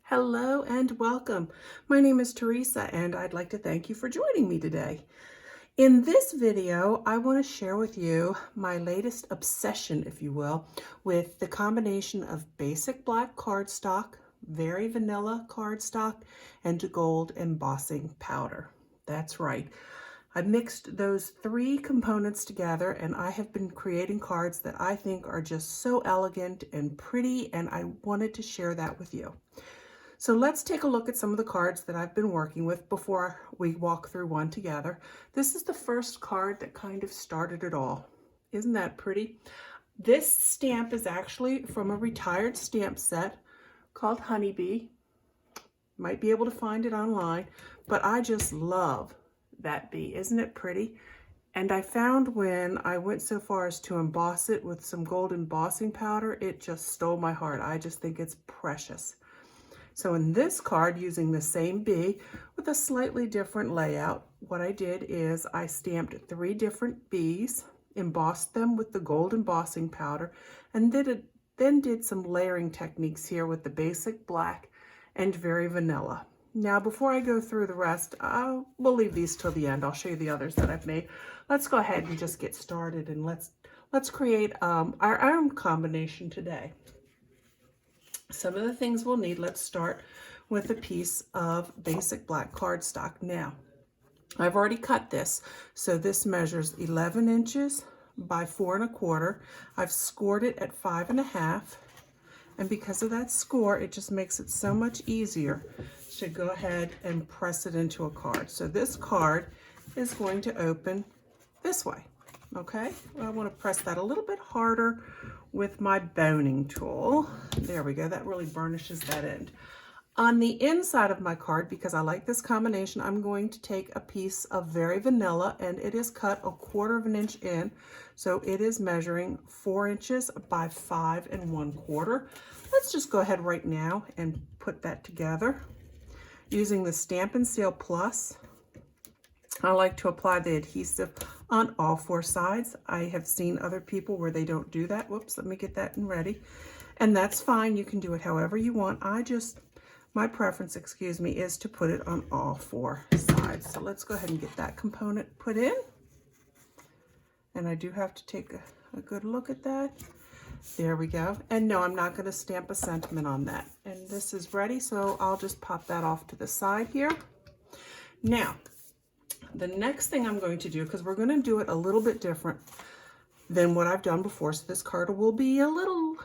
Hello and welcome. My name is Teresa and I'd like to thank you for joining me today. In this video, I want to share with you my latest obsession, if you will, with the combination of basic black cardstock, very vanilla cardstock, and gold embossing powder. That's right. I mixed those three components together and I have been creating cards that I think are just so elegant and pretty, and I wanted to share that with you. So let's take a look at some of the cards that I've been working with before we walk through one together. This is the first card that kind of started it all. Isn't that pretty? This stamp is actually from a retired stamp set called Honeybee. Might be able to find it online, but I just love that bee. Isn't it pretty? And I found when I went so far as to emboss it with some gold embossing powder, it just stole my heart. I just think it's precious. So in this card, using the same bee with a slightly different layout, what I did is I stamped 3 different bees, embossed them with the gold embossing powder, and then did some layering techniques here with the basic black and very vanilla. Now, before I go through the rest, we'll leave these till the end. I'll show you the others that I've made. Let's go ahead and just get started, and let's create our own combination today. Some of the things we'll need, let's start with a piece of basic black cardstock. Now, I've already cut this, so this measures 11 inches by 4 1/4. I've scored it at 5 1/2, and because of that score, it just makes it so much easier to go ahead and press it into a card. So this card is going to open this way, okay? I want to press that a little bit harder with my boning tool. There we go, that really burnishes that end. On the inside of my card, because I like this combination, I'm going to take a piece of very vanilla, and it is cut 1/4 inch in, so it is measuring 4 inches by 5 1/4. Let's just go ahead right now and put that together. Using the Stampin' Seal Plus, I like to apply the adhesive on all 4 sides. I have seen other people where they don't do that. Whoops, let me get that and ready. And that's fine. You can do it however you want. My preference, excuse me, is to put it on all 4 sides. So let's go ahead and get that component put in. And I do have to take a good look at that. There we go. And no, I'm not going to stamp a sentiment on that. And this is ready, so I'll just pop that off to the side here. Now, the next thing I'm going to do, because we're going to do it a little bit different than what I've done before, so this card will be a little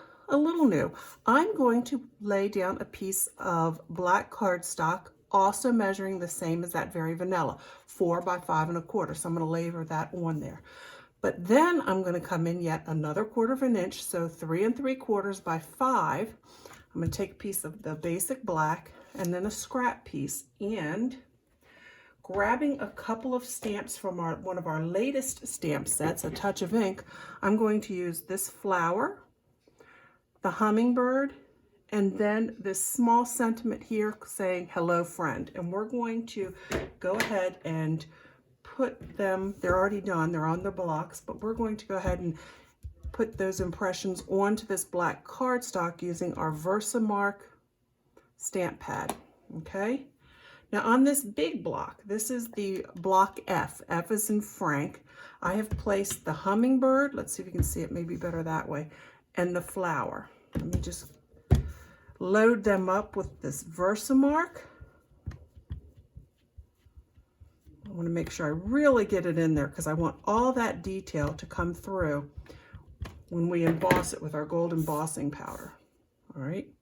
new. I'm going to lay down a piece of black cardstock, also measuring the same as that very vanilla, 4 by 5 1/4. So I'm going to layer that on there. But then I'm going to come in yet another 1/4 inch, so 3 3/4 by 5. I'm going to take a piece of the basic black and then a scrap piece, and grabbing a couple of stamps from one of our latest stamp sets, A Touch of Ink, I'm going to use this flower, the hummingbird, and then this small sentiment here saying, "Hello, friend." And we're going to go ahead and put them, they're already done, they're on the blocks, but we're going to go ahead and put those impressions onto this black cardstock using our Versamark stamp pad, okay? Now on this big block, this is the block F. F is in Frank. I have placed the hummingbird, let's see if you can see it maybe better that way, and the flower. Let me just load them up with this Versamark. I want to make sure I really get it in there because I want all that detail to come through when we emboss it with our gold embossing powder. All right.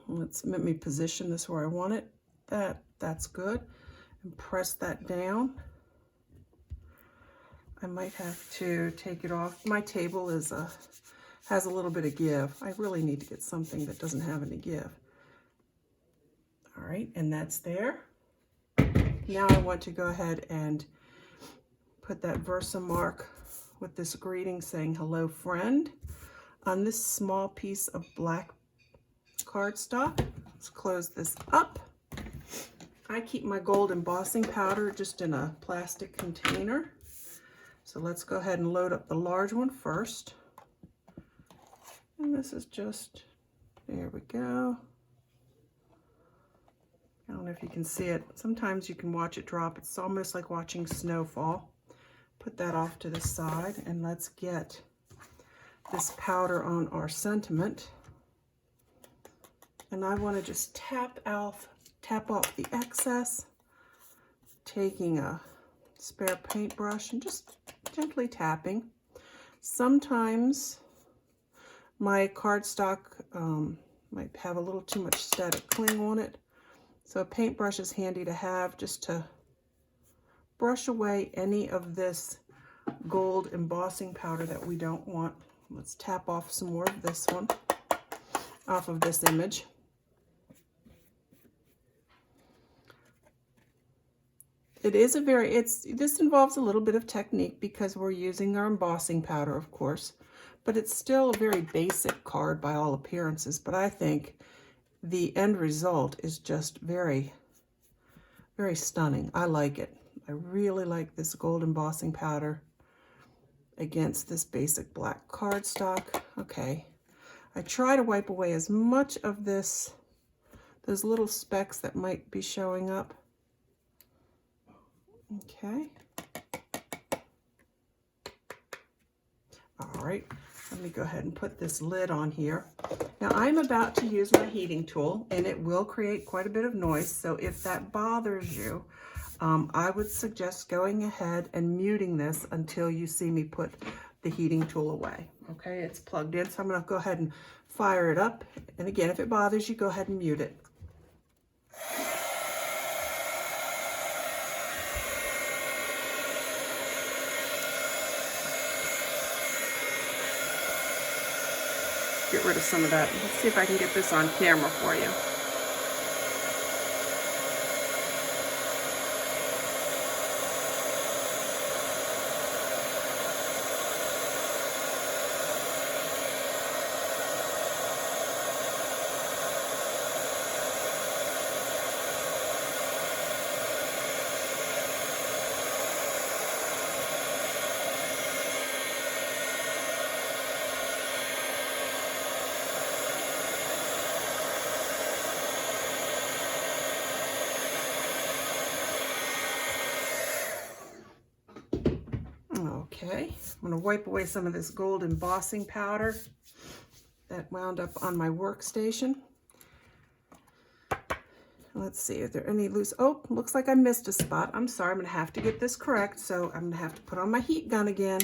Let me position this where I want it. That's good. And press that down. I might have to take it off. My table has a little bit of give. I really need to get something that doesn't have any give. All right, and that's there. Now I want to go ahead and put that Versamark with this greeting saying, "Hello, friend," on this small piece of black cardstock. Let's close this up. I keep my gold embossing powder just in a plastic container. So let's go ahead and load up the large one first. And this is just, there we go. I don't know if you can see it. Sometimes you can watch it drop. It's almost like watching snow fall. Put that off to the side, and let's get this powder on our sentiment. And I want to just tap off the excess, taking a spare paintbrush and just gently tapping. Sometimes my cardstock might have a little too much static cling on it, so a paintbrush is handy to have just to brush away any of this gold embossing powder that we don't want. Let's tap off some more of this one, off of this image. It is a this involves a little bit of technique because we're using our embossing powder, of course, but it's still a very basic card by all appearances. But I think the end result is just very, very stunning. I like it. I really like this gold embossing powder against this basic black cardstock. Okay, I try to wipe away as much of those little specks that might be showing up. Okay. All right, let me go ahead and put this lid on here. Now I'm about to use my heating tool, and it will create quite a bit of noise, so if that bothers you, I would suggest going ahead and muting this until you see me put the heating tool away. Okay, it's plugged in, so I'm going to go ahead and fire it up. And again, if it bothers you, go ahead and mute it. Get rid of some of that. Let's see if I can get this on camera for you. Okay, I'm going to wipe away some of this gold embossing powder that wound up on my workstation. Let's see, is there any loose? Oh, looks like I missed a spot. I'm sorry, I'm going to have to get this correct, so I'm going to have to put on my heat gun again.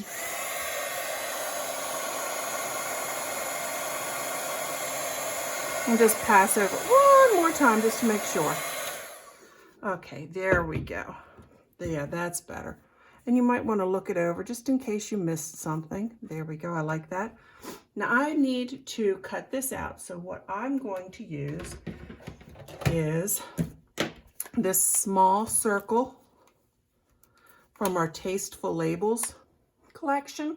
And just pass over one more time just to make sure. Okay, there we go. Yeah, that's better. And you might want to look it over just in case you missed something. There we go, I like that. Now I need to cut this out. So what I'm going to use is this small circle from our Tasteful Labels collection.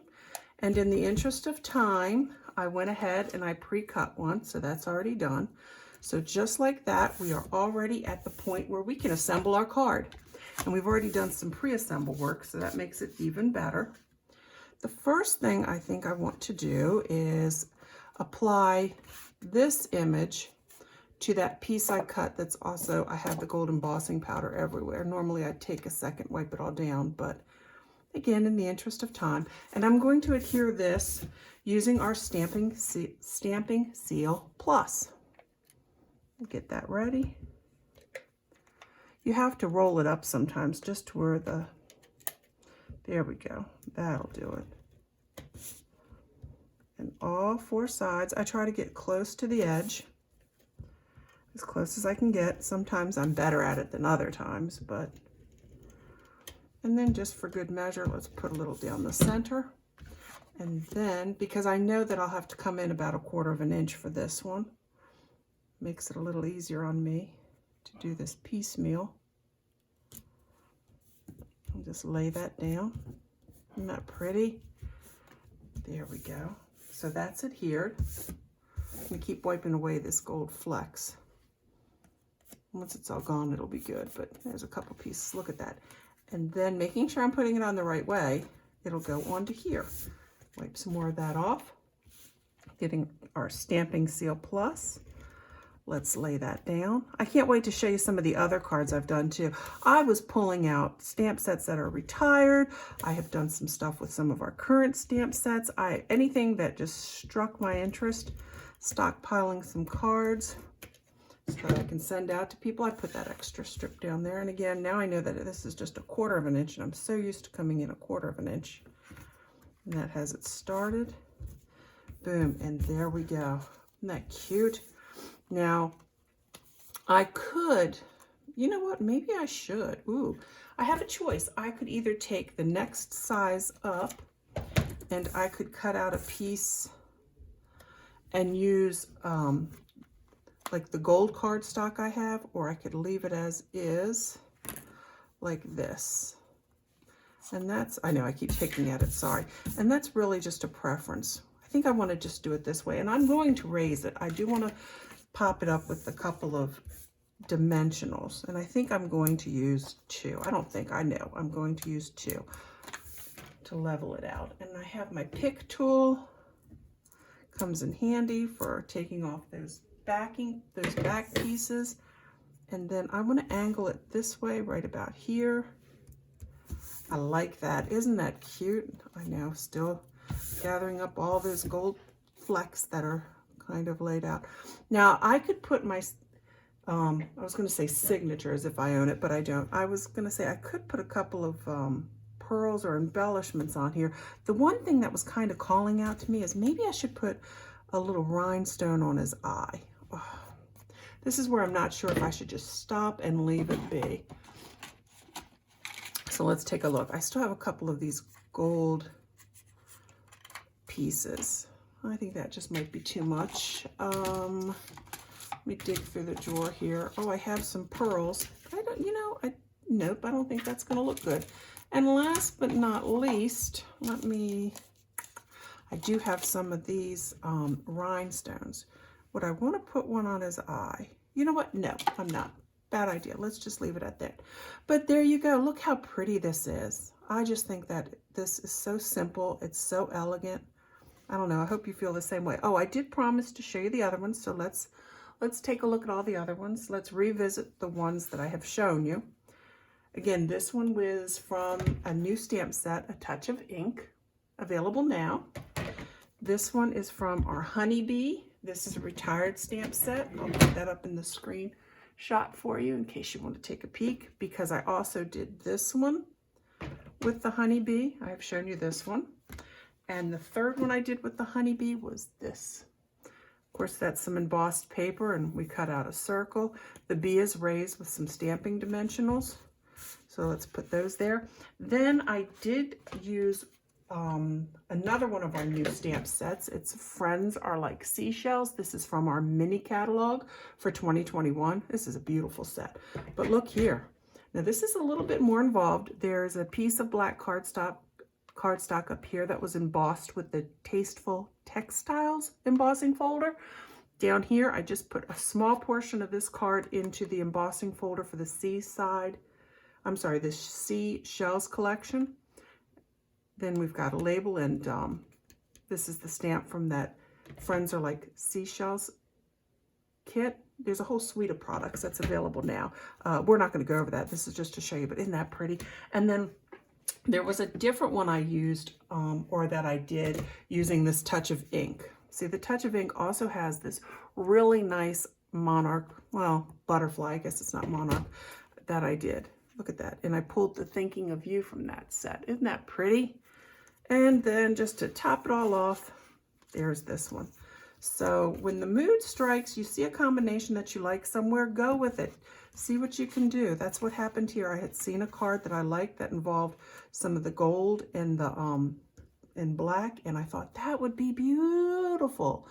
And in the interest of time, I went ahead and I pre-cut one, so that's already done. So just like that, we are already at the point where we can assemble our card. And we've already done some pre-assemble work, so that makes it even better. The first thing I think I want to do is apply this image to that piece I cut that's also, I have the gold embossing powder everywhere. Normally I'd take a second, wipe it all down, but again, in the interest of time. And I'm going to adhere this using our Stamping Seal Plus. Get that ready. You have to roll it up sometimes just to where there we go. That'll do it. And all four sides, I try to get close to the edge, as close as I can get. Sometimes I'm better at it than other times, but, and then just for good measure, let's put a little down the center. And then, because I know that I'll have to come in about 1/4 inch for this one, makes it a little easier on me to do this piecemeal. I'll just lay that down. Isn't that pretty? There we go. So that's adhered. I'm going to keep wiping away this gold flecks. Once it's all gone, it'll be good, but there's a couple pieces. Look at that. And then making sure I'm putting it on the right way, it'll go onto here. Wipe some more of that off. Getting our Stamping Seal Plus. let's lay that down. I can't wait to show you some of the other cards I've done too. I was pulling out stamp sets that are retired. I have done some stuff with some of our current stamp sets. Anything that just struck my interest, stockpiling some cards so that I can send out to people. I put that extra strip down there. And again, now I know that this is just 1/4 of an inch, and I'm so used to coming in 1/4 of an inch. And that has it started. Boom, and there we go. Isn't that cute? Now, I could, you know what, maybe I should. Ooh, I have a choice. I could either take the next size up and I could cut out a piece and use like the gold cardstock I have, or I could leave it as is, like this. And that's, I know I keep picking at it, sorry. And that's really just a preference. I think I want to just do it this way, and I'm going to raise it. I do want to pop it up with a couple of dimensionals, and I think I'm going to use 2. I don't think, I know. I'm going to use 2 to level it out. And I have my pick tool. Comes in handy for taking off those back pieces. And then I want to angle it this way, right about here. I like that. Isn't that cute? I know, still gathering up all those gold flecks that are kind of laid out. Now, I could put my, I was going to say signatures if I own it, but I don't. I was going to say I could put a couple of pearls or embellishments on here. The one thing that was kind of calling out to me is maybe I should put a little rhinestone on his eye. Oh, this is where I'm not sure if I should just stop and leave it be. So let's take a look. I still have a couple of these gold pieces. I think that just might be too much. Let me dig through the drawer here. Oh, I have some pearls. I don't, you know, nope, I don't think that's going to look good. And last but not least, I do have some of these rhinestones. Would I want to put one on his eye? You know what? No, I'm not. Bad idea. Let's just leave it at that. But there you go. Look how pretty this is. I just think that this is so simple. It's so elegant. I don't know. I hope you feel the same way. Oh, I did promise to show you the other ones. So let's take a look at all the other ones. Let's revisit the ones that I have shown you. Again, this one was from a new stamp set, A Touch of Ink, available now. This one is from our Honeybee. This is a retired stamp set. I'll put that up in the screen shot for you in case you want to take a peek, because I also did this one with the Honeybee. I have shown you this one. And the third one I did with the Honeybee was this. Of course, that's some embossed paper, and we cut out a circle. The bee is raised with some stamping dimensionals. So let's put those there. Then I did use another one of our new stamp sets. It's Friends Are Like Seashells. This is from our mini catalog for 2021. This is a beautiful set. But look here. Now this is a little bit more involved. There's a piece of black cardstock up here that was embossed with the Tasteful Textiles embossing folder. Down here, I just put a small portion of this card into the embossing folder for the the Seashells collection. Then we've got a label, and this is the stamp from that Friends Are Like Seashells kit. There's a whole suite of products that's available now. We're not going to go over that. This is just to show you, but isn't that pretty? And then there was a different one I used, or that I did using this Touch of Ink. See, the Touch of Ink also has this really nice monarch, well, butterfly, I guess it's not monarch, that I did. Look at that. And I pulled the Thinking of You from that set. Isn't that pretty? And then just to top it all off, there's this one. So when the mood strikes, you see a combination that you like somewhere, go with it. See what you can do. That's what happened here. I had seen a card that I liked that involved some of the gold and the in black, and I thought that would be beautiful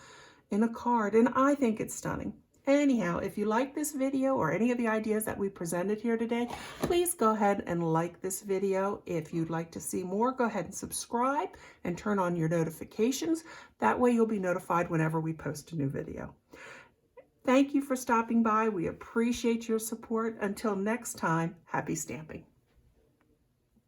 in a card, and I think it's stunning. Anyhow, if you like this video or any of the ideas that we presented here today, please go ahead and like this video. If you'd like to see more, go ahead and subscribe and turn on your notifications. That way you'll be notified whenever we post a new video. Thank you for stopping by. We appreciate your support. Until next time, happy stamping.